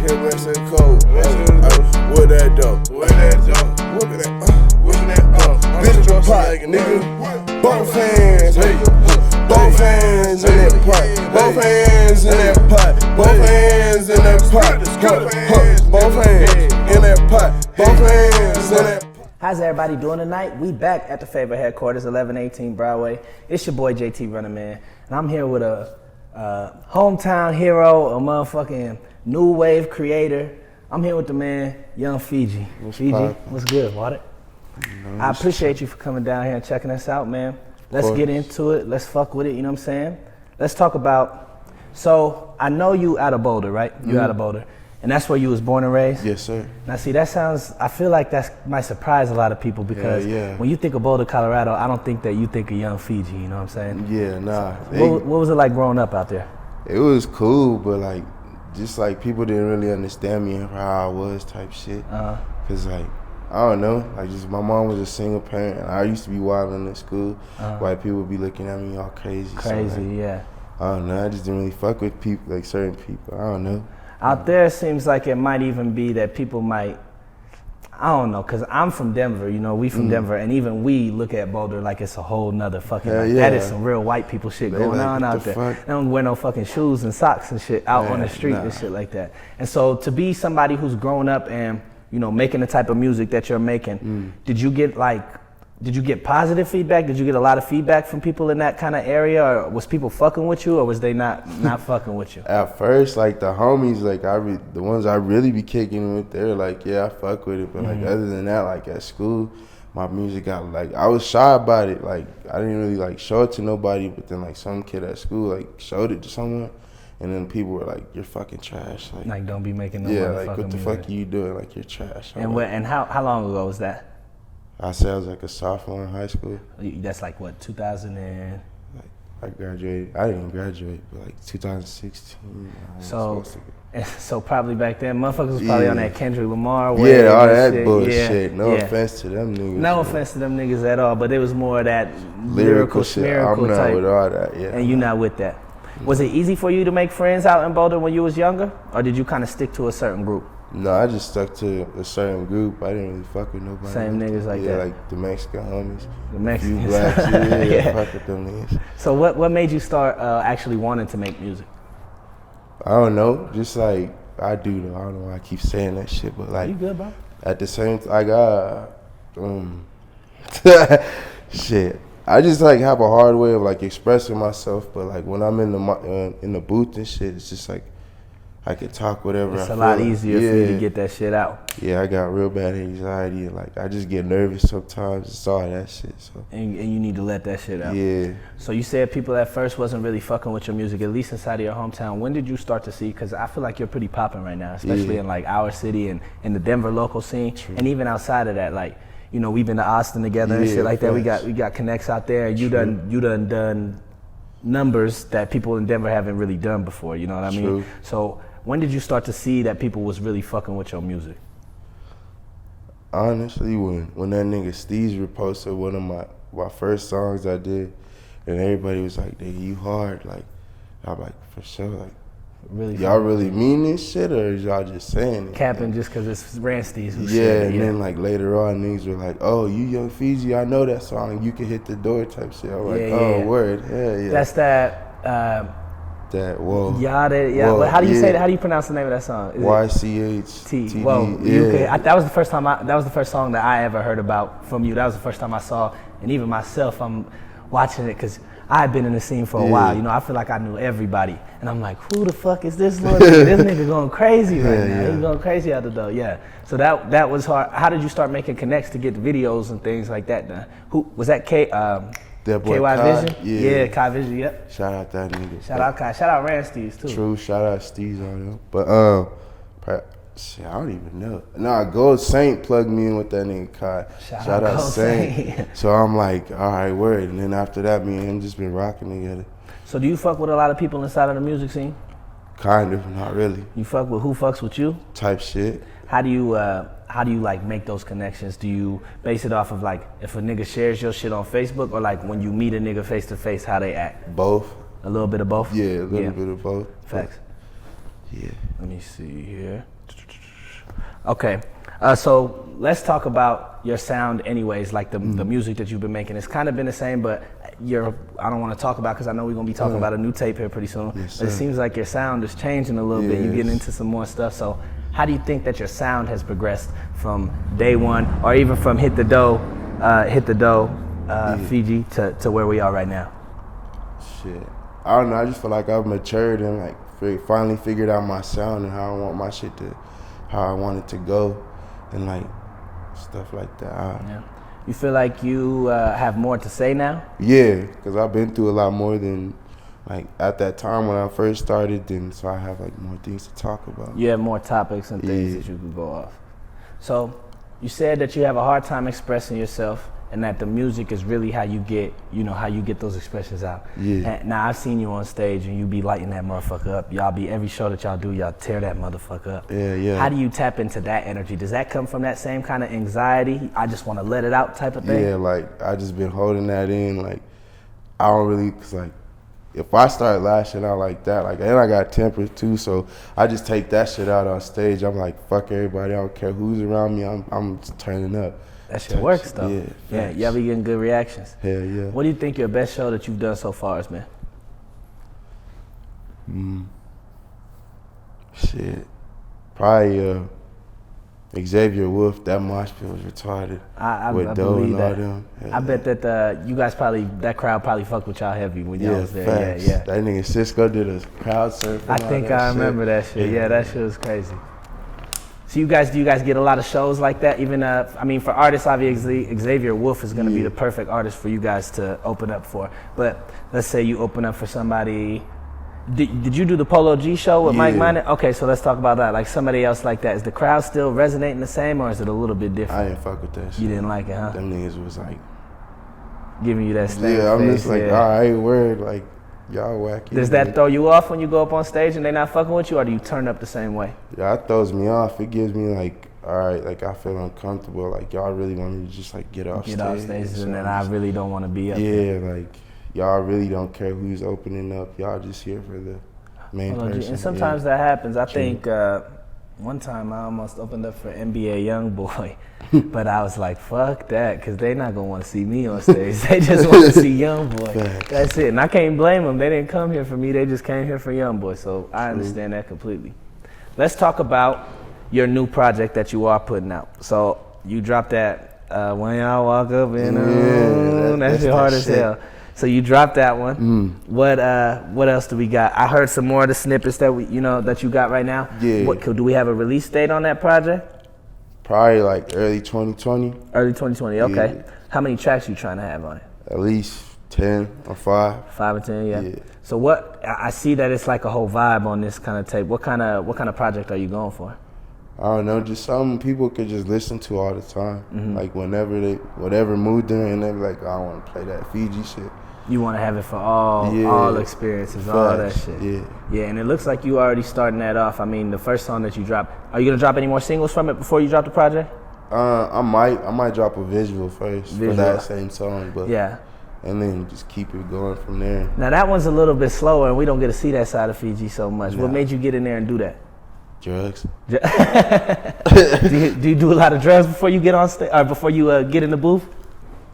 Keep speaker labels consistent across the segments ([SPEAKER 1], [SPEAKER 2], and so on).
[SPEAKER 1] in Mexico. What that dope? What that dope? What that? What that? Bitch in the pot, nigga. Both hands, hey. Both hands in that pot. Both hands in that pot. Both hands in that pot. Both hands in that pot. Both hands in that pot.
[SPEAKER 2] How's everybody doing tonight? We back at the Pher headquarters, 1118 Broadway. It's your boy JTRunninMan, and I'm here with a hometown hero, a motherfucking new wave creator. I'm here with the man, Yxng Phiji. Phiji, what's good, Water? I appreciate you for coming down here and checking us out, man. Let's get into it. Let's fuck with it, you know what I'm saying? Let's talk about, so I know you out of Boulder, right? You out of Boulder. And that's where you was born and raised?
[SPEAKER 1] Yes, sir. Now
[SPEAKER 2] see, that sounds, I feel like that might surprise a lot of people because when you think of Boulder, Colorado, I don't think that you think of Yxng Phiji, you know what I'm saying?
[SPEAKER 1] Yeah, nah.
[SPEAKER 2] What was it like growing up out there?
[SPEAKER 1] It was cool, but like, just like people didn't really understand me and how I was type shit. Cause like, I don't know, like just my mom was a single parent and I used to be wilding in school. White people would be looking at me all crazy.
[SPEAKER 2] Crazy,
[SPEAKER 1] so, like,
[SPEAKER 2] yeah.
[SPEAKER 1] I don't know, I just didn't really fuck with people, like certain people, I don't know.
[SPEAKER 2] Out there, it seems like it might even be that people might, I don't know, because I'm from Denver, you know, we from Denver, and even we look at Boulder like it's a whole nother fucking, like, that is some real white people shit going on out there. They don't wear no fucking shoes and socks and shit out on the street and shit like that. And so to be somebody who's grown up and, you know, making the type of music that you're making, did you get positive feedback? Did you get a lot of feedback from people in that kind of area, or was people fucking with you, or was they not fucking with you?
[SPEAKER 1] At first, like the homies, like the ones I really be kicking with, they're like, yeah, I fuck with it. But like other than that, like at school, my music got like, I was shy about it. Like I didn't really like show it to nobody. But then like some kid at school like showed it to someone, and then people were like, you're fucking trash. Like
[SPEAKER 2] don't be making no
[SPEAKER 1] motherfucking like what the fuck are you doing? Like you're trash.
[SPEAKER 2] And and how long ago was that?
[SPEAKER 1] I said I was like a sophomore in high school.
[SPEAKER 2] That's like what, 2000 and?
[SPEAKER 1] Like I graduated. I didn't graduate, but like 2016.
[SPEAKER 2] So probably back then, motherfuckers was probably on that Kendrick Lamar
[SPEAKER 1] wave. Yeah, all that shit. Bullshit. No offense to them niggas.
[SPEAKER 2] No offense to them niggas at all, but it was more of that lyrical shit. I'm not
[SPEAKER 1] type. With all that, yeah.
[SPEAKER 2] And you not with that. Was it easy for you to make friends out in Boulder when you was younger, or did you kind of stick to a certain group?
[SPEAKER 1] No, I just stuck to a certain group. I didn't really fuck with nobody.
[SPEAKER 2] Same niggas like that?
[SPEAKER 1] Yeah, like the Mexican homies.
[SPEAKER 2] The Mexicans.
[SPEAKER 1] You blacks, fuck with them niggas.
[SPEAKER 2] So what made you start actually wanting to make music?
[SPEAKER 1] I don't know, just like, I do though. I don't know why I keep saying that shit, but like.
[SPEAKER 2] You good, bro? At
[SPEAKER 1] the same time, I got, shit. I just like have a hard way of like expressing myself, but like when I'm in the booth and shit, it's just like, I could talk whatever I feel.
[SPEAKER 2] It's a lot easier for you to get that shit out.
[SPEAKER 1] Yeah, I got real bad anxiety and like I just get nervous sometimes. It's all that shit. So.
[SPEAKER 2] And you need to let that shit out.
[SPEAKER 1] Yeah.
[SPEAKER 2] So you said people at first wasn't really fucking with your music, at least inside of your hometown. When did you start to see? Because I feel like you're pretty popping right now, especially in like our city and in the Denver local scene. True. And even outside of that, like, you know, we've been to Austin together and shit like that. We got connects out there. And you done numbers that people in Denver haven't really done before. You know what I mean? So when did you start to see that people was really fucking with your music?
[SPEAKER 1] Honestly, when that nigga Steez reposted one of my first songs I did, and everybody was like, "Nigga, you hard." Like, I'm like, for sure. Like,
[SPEAKER 2] really,
[SPEAKER 1] y'all really mean this shit, or is y'all just saying it?
[SPEAKER 2] Capping just because it's Ransteez who
[SPEAKER 1] said it. And then like later on, niggas were like, "Oh, you Yxng Phiji, I know that song. You can hit the door," type shit. I'm like, "Oh, word, yeah."
[SPEAKER 2] That's that.
[SPEAKER 1] Whoa.
[SPEAKER 2] Whoa. How do you say that? How do you pronounce the name of that song?
[SPEAKER 1] YCHT.
[SPEAKER 2] Whoa. Yeah. That was the first time. That was the first song that I ever heard about from you. That was the first time I saw, and even myself, I'm watching it because I had been in the scene for a while. You know, I feel like I knew everybody, and I'm like, who the fuck is this little nigga? This nigga going crazy right now. He's going crazy out the door. Yeah. So that was hard. How did you start making connects to get the videos and things like that done? Who was that?
[SPEAKER 1] That boy
[SPEAKER 2] KY
[SPEAKER 1] Kai,
[SPEAKER 2] Vision? Yeah, Kai Vision, yep.
[SPEAKER 1] Shout out that nigga.
[SPEAKER 2] Shout out Kai. Shout out Ransteez too.
[SPEAKER 1] True, shout out Steez on them. But shit, I don't even know. Nah, Gold Saint plugged me in with that nigga Kai. Shout out Saint. So I'm like, all right, word. And then after that, me and him just been rocking together.
[SPEAKER 2] So do you fuck with a lot of people inside of the music scene?
[SPEAKER 1] Kind of, not really.
[SPEAKER 2] You fuck with who fucks with you?
[SPEAKER 1] Type shit.
[SPEAKER 2] How do you like make those connections? Do you base it off of like if a nigga shares your shit on Facebook, or like when you meet a nigga face to face, how they act?
[SPEAKER 1] Both.
[SPEAKER 2] A little bit of both?
[SPEAKER 1] Yeah, a little bit of both.
[SPEAKER 2] Facts.
[SPEAKER 1] Yeah.
[SPEAKER 2] Let me see here. Okay. So let's talk about your sound anyways, like the music that you've been making. It's kind of been the same, but I don't want to talk about because I know we're going to be talking about a new tape here pretty soon.
[SPEAKER 1] Yes,
[SPEAKER 2] but it seems like your sound is changing a little bit. You're getting into some more stuff. So how do you think that your sound has progressed from day one or even from Hit the Dough, Phiji to where we are right now?
[SPEAKER 1] Shit. I don't know. I just feel like I've matured and like finally figured out my sound and how I want my shit how I want it to go and like stuff like that.
[SPEAKER 2] Yeah. You feel like you have more to say now?
[SPEAKER 1] Yeah, because I've been through a lot more than like at that time when I first started, then so I have like more things to talk about.
[SPEAKER 2] You have more topics and things that you could go off. So you said that you have a hard time expressing yourself and that the music is really how you get, how you get those expressions out.
[SPEAKER 1] Yeah.
[SPEAKER 2] And now I've seen you on stage and you be lighting that motherfucker up. Every show that y'all do, y'all tear that motherfucker up.
[SPEAKER 1] Yeah.
[SPEAKER 2] How do you tap into that energy? Does that come from that same kind of anxiety? I just want to let it out type of thing?
[SPEAKER 1] Yeah, like I just been holding that in. Like I don't really, cause like if I start lashing out like that, like and I got temper too, so I just take that shit out on stage. I'm like, fuck everybody. I don't care who's around me. I'm just turning up.
[SPEAKER 2] That shit works though. Yeah, y'all be getting good reactions.
[SPEAKER 1] Hell yeah.
[SPEAKER 2] What do you think your best show that you've done so far is, man?
[SPEAKER 1] Shit. Probably Yxng Phiji Woah, that mosh pit was retarded.
[SPEAKER 2] I
[SPEAKER 1] with Doe
[SPEAKER 2] believe
[SPEAKER 1] and all
[SPEAKER 2] that.
[SPEAKER 1] them. Yeah.
[SPEAKER 2] I bet that you guys that crowd probably fucked with y'all heavy when y'all was there.
[SPEAKER 1] Facts.
[SPEAKER 2] Yeah.
[SPEAKER 1] That nigga Cisco did a crowd surf.
[SPEAKER 2] I think I remember that shit. Yeah, that shit was crazy. So do you guys get a lot of shows like that? Even for artists, obviously Yxng Phiji is going to be the perfect artist for you guys to open up for. But let's say you open up for somebody. Did you do the Polo G show with Mike Minor? Okay, so let's talk about that. Like somebody else like that. Is the crowd still resonating the same, or is it a little bit different?
[SPEAKER 1] I didn't fuck with that shit.
[SPEAKER 2] You didn't like it, huh?
[SPEAKER 1] Them niggas was like
[SPEAKER 2] giving you that stank
[SPEAKER 1] I'm
[SPEAKER 2] face,
[SPEAKER 1] just like, all right, word, like y'all wacky.
[SPEAKER 2] Does that throw you off when you go up on stage and they not fucking with you, or do you turn up the same way?
[SPEAKER 1] Yeah, it throws me off. It gives me like, all right, like I feel uncomfortable. Like y'all really want me to just like get off stage,
[SPEAKER 2] and then I really don't want to be up there.
[SPEAKER 1] Like y'all really don't care who's opening up. Y'all just here for the main person.
[SPEAKER 2] And sometimes that happens. I think one time I almost opened up for NBA Youngboy, but I was like, fuck that, because they not going to want to see me on stage. They just want to see Youngboy. That's it. And I can't blame them. They didn't come here for me. They just came here for Youngboy. So I understand that completely. Let's talk about your new project that you are putting out. So you dropped that When Y'all Walk Up in the Room. That's hard as hell. So you dropped that one. What else do we got? I heard some more of the snippets that that you got right now.
[SPEAKER 1] Yeah.
[SPEAKER 2] Do we have a release date on that project?
[SPEAKER 1] Probably like early 2020.
[SPEAKER 2] Early 2020. Okay.
[SPEAKER 1] Yeah.
[SPEAKER 2] How many tracks you trying to have on it?
[SPEAKER 1] At least 10 or 5.
[SPEAKER 2] 5 or 10. Yeah. So I see that it's like a whole vibe on this kind of tape. What kind of project are you going for?
[SPEAKER 1] I don't know, just something people could just listen to all the time. Like whatever mood they're in, they be like, oh, I want to play that Fiji shit.
[SPEAKER 2] You want to have it for all experiences, all that shit. Yeah, and it looks like you already starting that off. I mean, the first song that you dropped, are you gonna drop any more singles from it before you drop the project?
[SPEAKER 1] I might drop a visual first for that same song, but and then just keep it going from there.
[SPEAKER 2] Now that one's a little bit slower, and we don't get to see that side of Fiji so much. What made you get in there and do that?
[SPEAKER 1] Drugs.
[SPEAKER 2] do you do a lot of drugs before you get on stage, or before you get in the booth?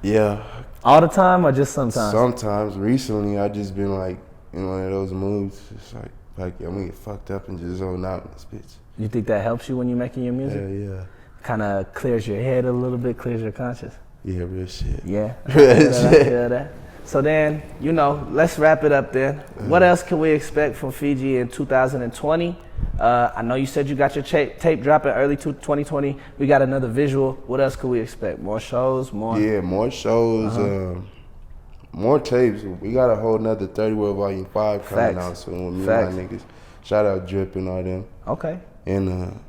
[SPEAKER 1] Yeah.
[SPEAKER 2] All the time, or just sometimes?
[SPEAKER 1] Sometimes. Recently, I just been like in one of those moods. It's like I'm gonna get fucked up and just zone out in this bitch.
[SPEAKER 2] You think that helps you when you're making your music?
[SPEAKER 1] Yeah.
[SPEAKER 2] Kind of clears your head a little bit, clears your conscience.
[SPEAKER 1] Yeah, real shit.
[SPEAKER 2] Yeah. Real shit. So then, let's wrap it up then. What else can we expect from Phiji in 2020? I know you said you got your tape dropping early 2020. We got another visual. What else could we expect? More shows?
[SPEAKER 1] Yeah, more shows. More tapes. We got a whole nother 30 World Volume 5 coming out soon with me and my niggas. Shout out Drip and all them.
[SPEAKER 2] Okay.
[SPEAKER 1] And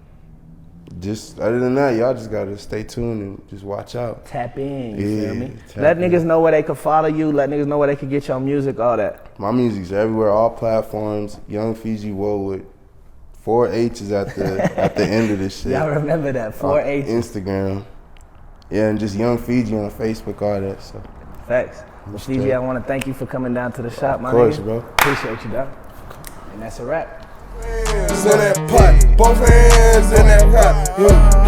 [SPEAKER 1] just other than that, y'all just gotta stay tuned and just watch out.
[SPEAKER 2] Tap in, you feel me? Let niggas know where they can follow you. Let niggas know where they can get your music, all that.
[SPEAKER 1] My music's everywhere, all platforms. Yxng Phiji Woah with 4 H's at the end of this shit.
[SPEAKER 2] Y'all remember that, 4 H's.
[SPEAKER 1] Instagram. Yeah, and just Yxng Phiji on Facebook, all that. So.
[SPEAKER 2] Facts. Well, Phiji, I want to thank you for coming down to the shop, my nigga.
[SPEAKER 1] Of course, bro.
[SPEAKER 2] Appreciate you, dog. And that's a wrap.
[SPEAKER 1] In that pot, both hands in that pot.